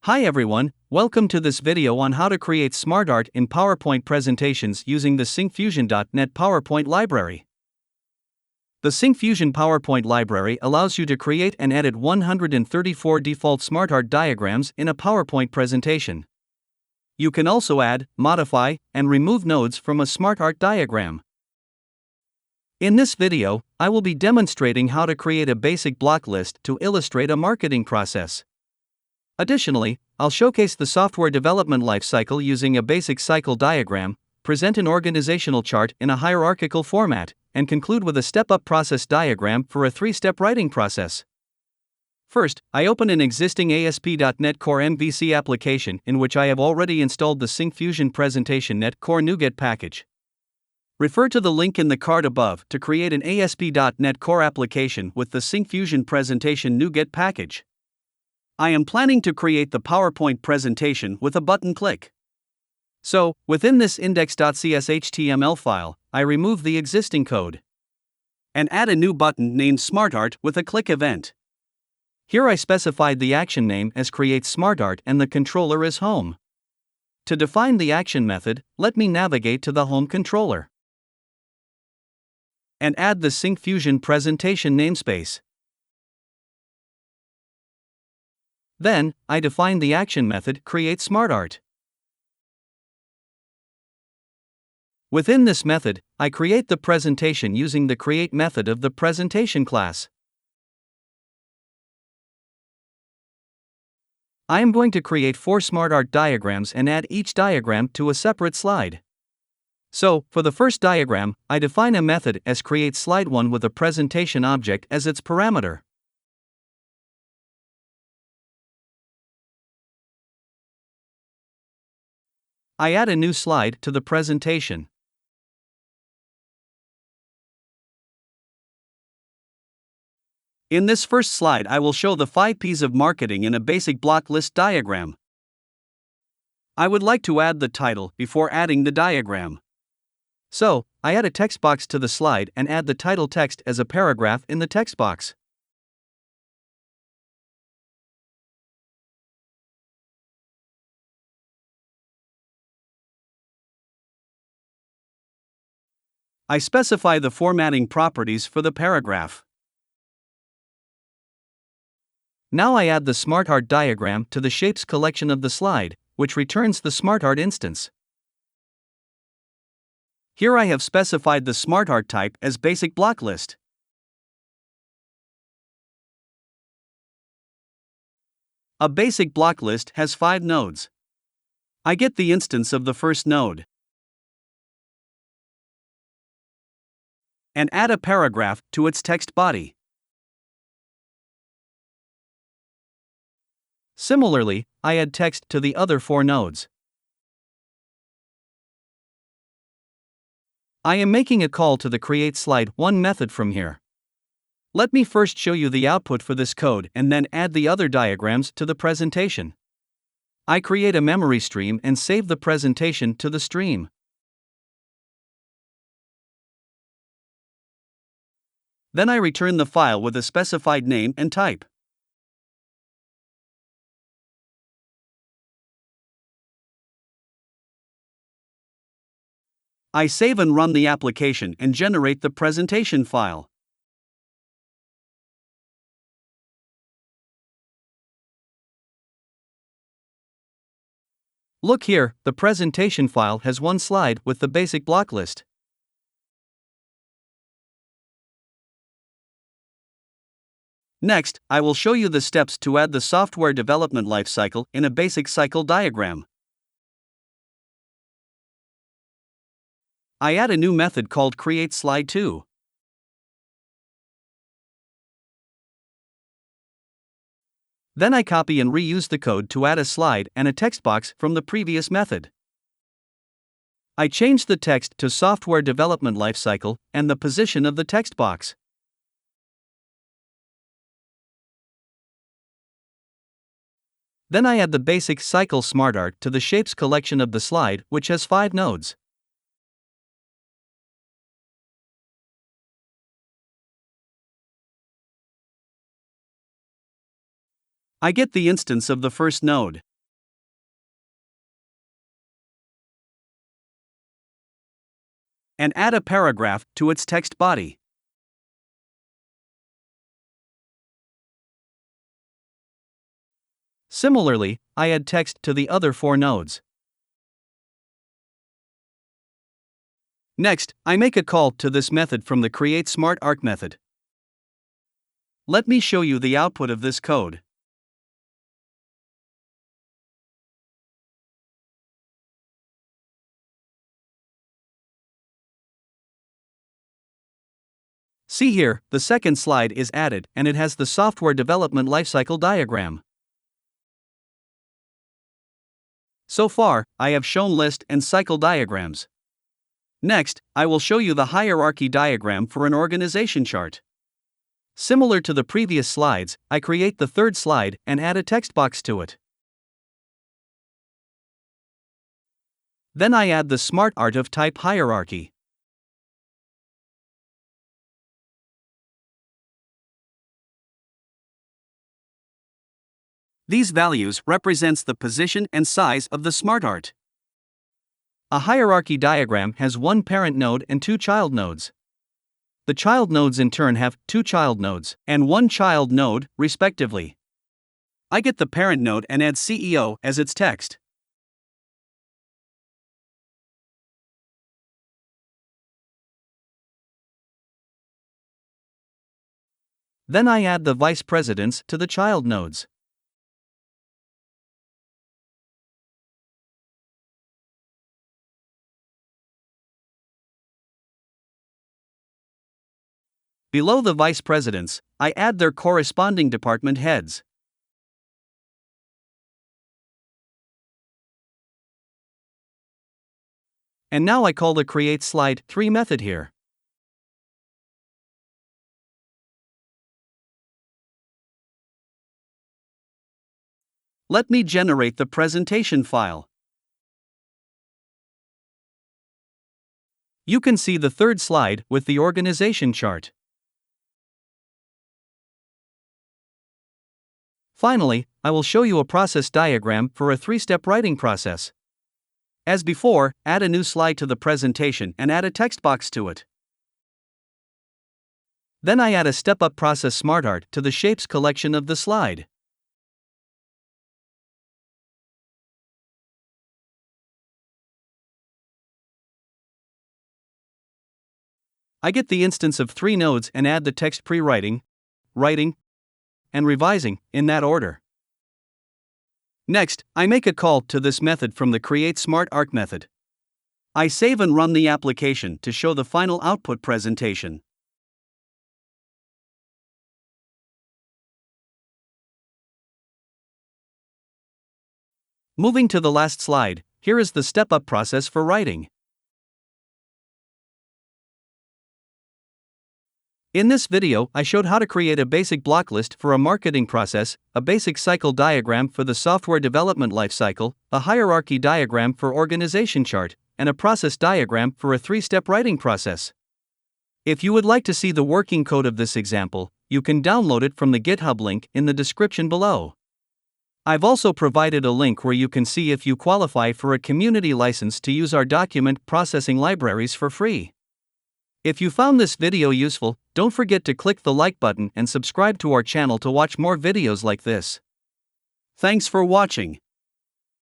Hi everyone, welcome to this video on how to create SmartArt in PowerPoint presentations using the Syncfusion.net PowerPoint Library. The Syncfusion PowerPoint Library allows you to create and edit 134 default SmartArt diagrams in a PowerPoint presentation. You can also add, modify, and remove nodes from a SmartArt diagram. In this video, I will be demonstrating how to create a basic block list to illustrate a marketing process. Additionally, I'll showcase the software development lifecycle using a basic cycle diagram, present an organizational chart in a hierarchical format, and conclude with a step-up process diagram for a 3-step writing process. First, I open an existing ASP.NET Core MVC application in which I have already installed the Syncfusion Presentation Net Core NuGet package. Refer to the link in the card above to create an ASP.NET Core application with the Syncfusion Presentation NuGet package. I am planning to create the PowerPoint presentation with a button click. So, within this index.cs HTML file, I remove the existing code and add a new button named SmartArt with a click event. Here I specified the action name as Create SmartArt and the controller is Home. To define the action method, let me navigate to the Home controller and add the Syncfusion presentation namespace. Then, I define the action method Create SmartArt. Within this method, I create the presentation using the Create method of the presentation class. I am going to create 4 SmartArt diagrams and add each diagram to a separate slide. So, for the first diagram, I define a method as Create Slide 1 with a presentation object as its parameter. I add a new slide to the presentation. In this first slide, I will show the 5 P's of marketing in a basic block list diagram. I would like to add the title before adding the diagram. So, I add a text box to the slide and add the title text as a paragraph in the text box. I specify the formatting properties for the paragraph. Now I add the SmartArt diagram to the shapes collection of the slide, which returns the SmartArt instance. Here I have specified the SmartArt type as basic block list. A basic block list has 5 nodes. I get the instance of the first node and add a paragraph to its text body. Similarly, I add text to the other 4 nodes. I am making a call to the Create Slide 1 method from here. Let me first show you the output for this code and then add the other diagrams to the presentation. I create a memory stream and save the presentation to the stream. Then I return the file with a specified name and type. I save and run the application and generate the presentation file. Look here, the presentation file has 1 slide with the basic block list. Next, I will show you the steps to add the software development lifecycle in a basic cycle diagram. I add a new method called Create Slide 2. Then I copy and reuse the code to add a slide and a text box from the previous method. I change the text to Software Development Lifecycle and the position of the text box. Then I add the basic cycle SmartArt to the shapes collection of the slide, which has 5 nodes. I get the instance of the first node and add a paragraph to its text body. Similarly, I add text to the other 4 nodes. Next, I make a call to this method from the Create SmartArt method. Let me show you the output of this code. See here, the second slide is added and it has the software development lifecycle diagram. So far, I have shown list and cycle diagrams. Next, I will show you the hierarchy diagram for an organization chart. Similar to the previous slides, I create the third slide and add a text box to it. Then I add the SmartArt of type hierarchy. These values represents the position and size of the SmartArt. A hierarchy diagram has one parent node and 2 child nodes. The child nodes in turn have 2 child nodes and 1 child node, respectively. I get the parent node and add CEO as its text. Then I add the vice presidents to the child nodes. Below the vice presidents, I add their corresponding department heads. And now I call the Create Slide 3 method here. Let me generate the presentation file. You can see the third slide with the organization chart. Finally, I will show you a process diagram for a 3-step writing process. As before, add a new slide to the presentation and add a text box to it. Then I add a step-up process SmartArt to the shapes collection of the slide. I get the instance of 3 nodes and add the text pre-writing, writing, and revising, in that order. Next, I make a call to this method from the Create SmartArt method. I save and run the application to show the final output presentation. Moving to the last slide, here is the step-up process for writing. In this video, I showed how to create a basic block list for a marketing process, a basic cycle diagram for the software development lifecycle, a hierarchy diagram for organization chart, and a process diagram for a 3-step writing process. If you would like to see the working code of this example, you can download it from the GitHub link in the description below. I've also provided a link where you can see if you qualify for a community license to use our document processing libraries for free. If you found this video useful, don't forget to click the like button and subscribe to our channel to watch more videos like this. Thanks for watching.